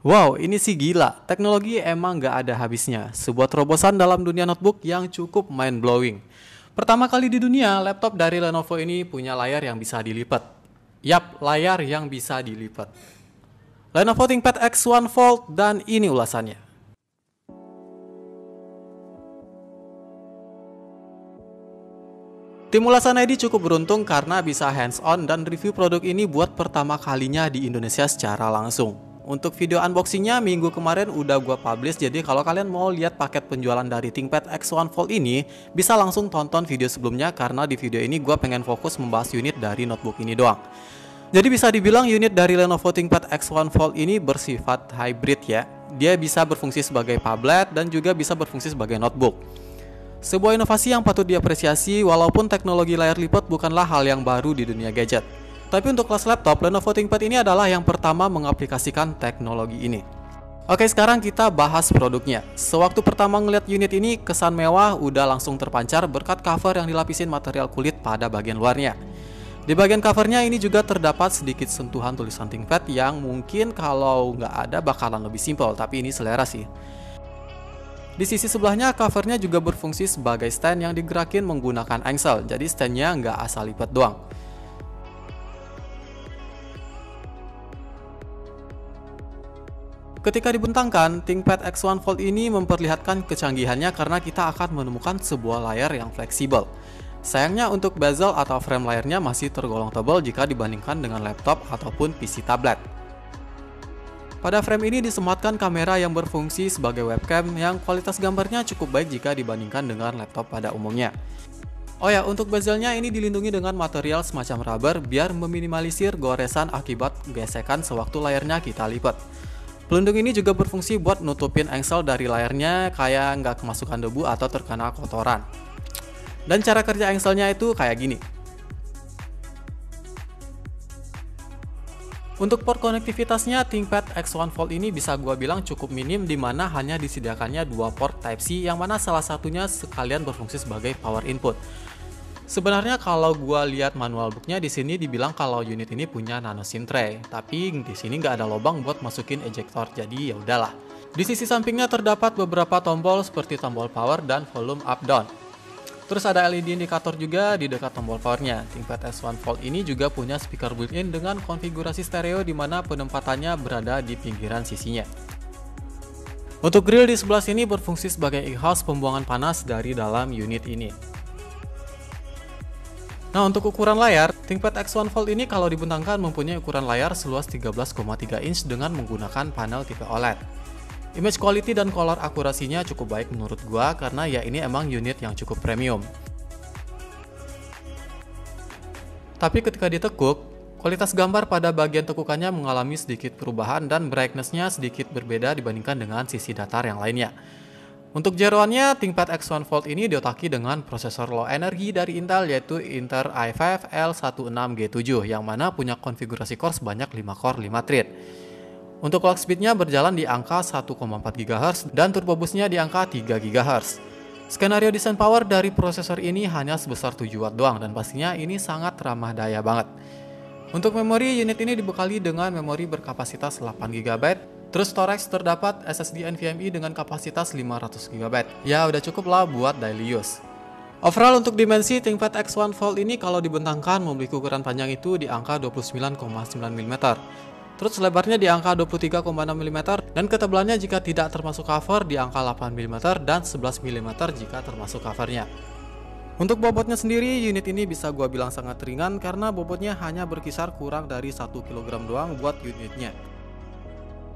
Wow, ini sih gila. Teknologi emang nggak ada habisnya. Sebuah terobosan dalam dunia notebook yang cukup mind-blowing. Pertama kali di dunia, laptop dari Lenovo ini punya layar yang bisa dilipat. Yap, layar yang bisa dilipat. Lenovo ThinkPad X1 Fold dan ini ulasannya. Tim ulasan ID cukup beruntung karena bisa hands-on dan review produk ini buat pertama kalinya di Indonesia secara langsung. Untuk video unboxingnya minggu kemarin udah gua publish, jadi kalau kalian mau lihat paket penjualan dari ThinkPad X1 Fold ini, bisa langsung tonton video sebelumnya karena di video ini gua pengen fokus membahas unit dari notebook ini doang. Jadi bisa dibilang unit dari Lenovo ThinkPad X1 Fold ini bersifat hybrid ya. Dia bisa berfungsi sebagai tablet dan juga bisa berfungsi sebagai notebook. Sebuah inovasi yang patut diapresiasi walaupun teknologi layar lipat bukanlah hal yang baru di dunia gadget. Tapi untuk kelas laptop, Lenovo ThinkPad ini adalah yang pertama mengaplikasikan teknologi ini. Oke, sekarang kita bahas produknya. Sewaktu pertama ngeliat unit ini, kesan mewah udah langsung terpancar berkat cover yang dilapisin material kulit pada bagian luarnya. Di bagian covernya ini juga terdapat sedikit sentuhan tulisan ThinkPad yang mungkin kalau nggak ada bakalan lebih simpel, tapi ini selera sih. Di sisi sebelahnya, covernya juga berfungsi sebagai stand yang digerakin menggunakan engsel, jadi standnya nggak asal lipat doang. Ketika dibentangkan, ThinkPad X1 Fold ini memperlihatkan kecanggihannya karena kita akan menemukan sebuah layar yang fleksibel. Sayangnya untuk bezel atau frame layarnya masih tergolong tebal jika dibandingkan dengan laptop ataupun PC tablet. Pada frame ini disematkan kamera yang berfungsi sebagai webcam yang kualitas gambarnya cukup baik jika dibandingkan dengan laptop pada umumnya. Oh ya, untuk bezelnya ini dilindungi dengan material semacam rubber biar meminimalisir goresan akibat gesekan sewaktu layarnya kita lipat. Pelindung ini juga berfungsi buat nutupin engsel dari layarnya kayak nggak kemasukan debu atau terkena kotoran. Dan cara kerja engselnya itu kayak gini. Untuk port konektivitasnya, ThinkPad X1 Fold ini bisa gua bilang cukup minim di mana hanya disediakannya dua port Type-C yang mana salah satunya sekalian berfungsi sebagai power input. Sebenarnya kalau gua lihat manual booknya di sini dibilang kalau unit ini punya nano SIM tray, tapi di sini nggak ada lubang buat masukin ejector, jadi ya udahlah. Di sisi sampingnya terdapat beberapa tombol seperti tombol power dan volume up down. Terus ada LED indikator juga di dekat tombol powernya. ThinkPad S1 Fold ini juga punya speaker built-in dengan konfigurasi stereo di mana penempatannya berada di pinggiran sisinya. Untuk grill di sebelah sini berfungsi sebagai exhaust pembuangan panas dari dalam unit ini. Nah, untuk ukuran layar, ThinkPad X1 Fold ini kalau dibentangkan mempunyai ukuran layar seluas 13,3 inch dengan menggunakan panel tipe OLED. Image quality dan color akurasinya cukup baik menurut gua karena ya ini emang unit yang cukup premium. Tapi ketika ditekuk, kualitas gambar pada bagian tekukannya mengalami sedikit perubahan dan brightness-nya sedikit berbeda dibandingkan dengan sisi datar yang lainnya. Untuk jeroannya, ThinkPad X1 Fold ini diotaki dengan prosesor low energy dari Intel yaitu Intel i5 L16G7 yang mana punya konfigurasi core sebanyak 5 core 5 thread. Untuk clock speed-nya berjalan di angka 1,4 GHz dan turbo boost-nya di angka 3 GHz. Skenario desain power dari prosesor ini hanya sebesar 7 watt doang dan pastinya ini sangat ramah daya banget. Untuk memori, unit ini dibekali dengan memori berkapasitas 8 GB. Terus storage terdapat SSD NVMe dengan kapasitas 500 GB. Ya udah cukup lah buat daily use. Overall untuk dimensi ThinkPad X1 Fold ini kalau dibentangkan memiliki ukuran panjang itu di angka 29,9 mm. Terus lebarnya di angka 23,6 mm dan ketebalannya jika tidak termasuk cover di angka 8 mm dan 11 mm jika termasuk covernya. Untuk bobotnya sendiri, unit ini bisa gua bilang sangat ringan karena bobotnya hanya berkisar kurang dari 1 kg doang buat unitnya.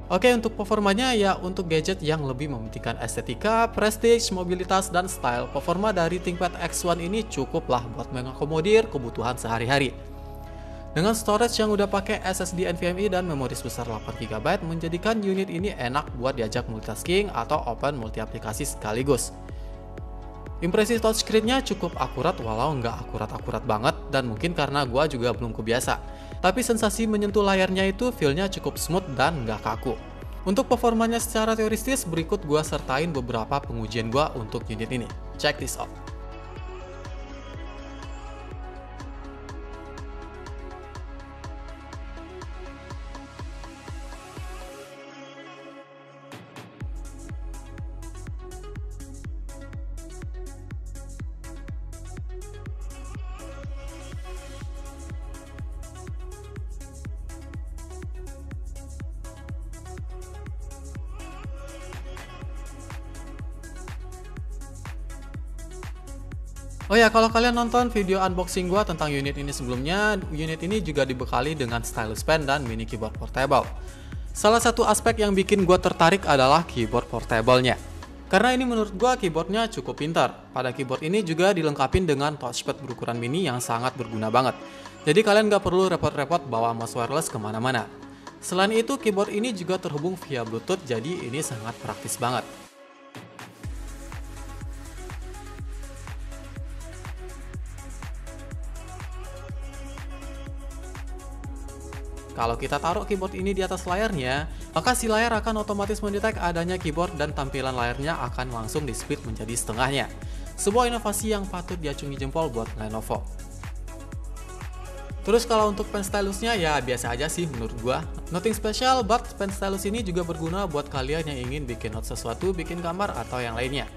Oke, untuk performanya ya untuk gadget yang lebih mementingkan estetika, prestige, mobilitas, dan style, performa dari ThinkPad X1 ini cukuplah buat mengakomodir kebutuhan sehari-hari. Dengan storage yang udah pakai SSD NVMe dan memori sebesar 8 GB menjadikan unit ini enak buat diajak multitasking atau open multi aplikasi sekaligus. Impresi touchscreen-nya cukup akurat walau nggak akurat-akurat banget dan mungkin karena gua juga belum kebiasa. Tapi sensasi menyentuh layarnya itu feel-nya cukup smooth dan nggak kaku. Untuk performanya secara teoristis berikut gua sertain beberapa pengujian gua untuk unit ini. Check this out. Oh ya, kalau kalian nonton video unboxing gua tentang unit ini sebelumnya, unit ini juga dibekali dengan stylus pen dan mini keyboard portable. Salah satu aspek yang bikin gua tertarik adalah keyboard portable-nya. Karena ini menurut gua keyboardnya cukup pintar. Pada keyboard ini juga dilengkapi dengan touchpad berukuran mini yang sangat berguna banget. Jadi kalian gak perlu repot-repot bawa mouse wireless kemana-mana. Selain itu, keyboard ini juga terhubung via Bluetooth, jadi ini sangat praktis banget. Kalau kita taruh keyboard ini di atas layarnya, maka si layar akan otomatis mendetek adanya keyboard dan tampilan layarnya akan langsung di-split menjadi setengahnya. Sebuah inovasi yang patut diacungi jempol buat Lenovo. Terus kalau untuk pen stylusnya ya biasa aja sih menurut gua. Nothing special, but pen stylus ini juga berguna buat kalian yang ingin bikin note sesuatu, bikin gambar atau yang lainnya.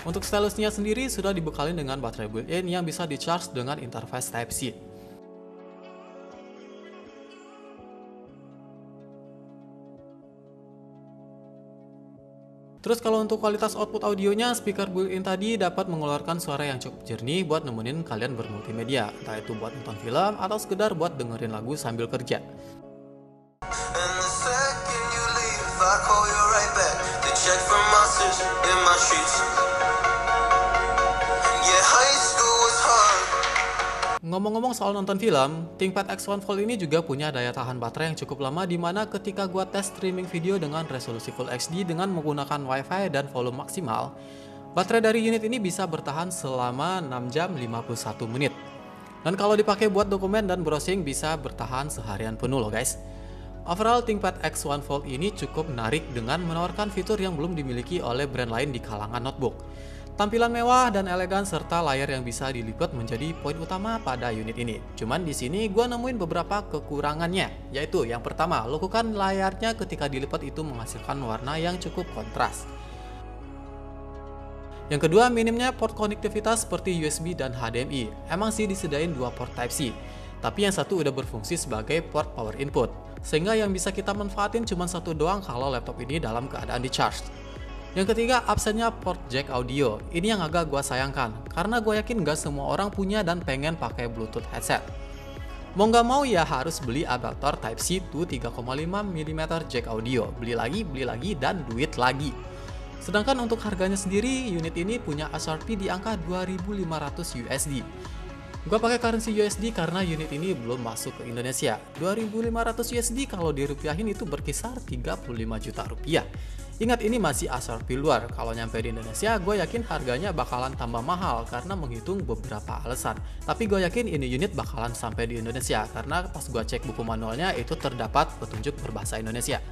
Untuk stylusnya sendiri sudah dibekali dengan baterai built-in yang bisa di-charge dengan interface Type-C. Terus kalau untuk kualitas output audionya, speaker built-in tadi dapat mengeluarkan suara yang cukup jernih buat nemenin kalian bermultimedia, entah itu buat nonton film atau sekedar buat dengerin lagu sambil kerja. Ngomong-ngomong soal nonton film, ThinkPad X1 Fold ini juga punya daya tahan baterai yang cukup lama, dimana ketika gua tes streaming video dengan resolusi Full HD dengan menggunakan WiFi dan volume maksimal, baterai dari unit ini bisa bertahan selama 6 jam 51 menit. Dan kalau dipakai buat dokumen dan browsing bisa bertahan seharian penuh loh guys. Overall, ThinkPad X1 Fold ini cukup menarik dengan menawarkan fitur yang belum dimiliki oleh brand lain di kalangan notebook. Tampilan mewah dan elegan serta layar yang bisa dilipat menjadi poin utama pada unit ini. Cuman di sini gue nemuin beberapa kekurangannya, yaitu yang pertama, lekukan layarnya ketika dilipat itu menghasilkan warna yang cukup kontras. Yang kedua, minimnya port konektivitas seperti USB dan HDMI. Emang sih disediain dua port Type-C, tapi yang satu udah berfungsi sebagai port power input, sehingga yang bisa kita manfaatin cuma satu doang kalau laptop ini dalam keadaan di-charge. Yang ketiga, absennya port jack audio. Ini yang agak gua sayangkan, karena gue yakin gak semua orang punya dan pengen pakai Bluetooth headset. Mau gak mau ya harus beli adaptor Type-C to 3,5 mm jack audio. Beli lagi, dan duit lagi. Sedangkan untuk harganya sendiri, unit ini punya SRP di angka 2.500 USD. Gue pakai currency USD karena unit ini belum masuk ke Indonesia. 2.500 USD kalau dirupiahin itu berkisar 35 juta rupiah. Ingat, ini masih SRP luar. Kalau nyampe di Indonesia, gue yakin harganya bakalan tambah mahal karena menghitung beberapa alasan. Tapi gue yakin ini unit bakalan sampai di Indonesia karena pas gue cek buku manualnya itu terdapat petunjuk berbahasa Indonesia.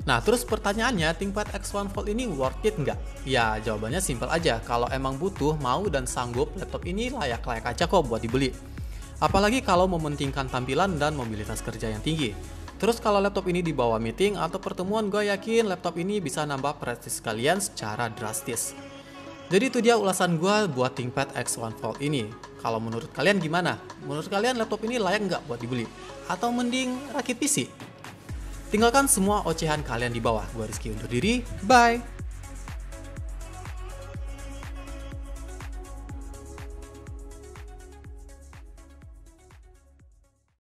Nah, terus pertanyaannya, ThinkPad X1 Fold ini worth it nggak? Ya, jawabannya simpel aja. Kalau emang butuh, mau, dan sanggup, laptop ini layak-layak aja kok buat dibeli. Apalagi kalau mementingkan tampilan dan mobilitas kerja yang tinggi. Terus kalau laptop ini dibawa meeting atau pertemuan, gue yakin laptop ini bisa nambah prestis kalian secara drastis. Jadi itu dia ulasan gue buat ThinkPad X1 Fold ini. Kalau menurut kalian gimana? Menurut kalian laptop ini layak nggak buat dibeli? Atau mending rakit PC? Tinggalkan semua ocehan kalian di bawah. Gue Rizky undur diri, bye!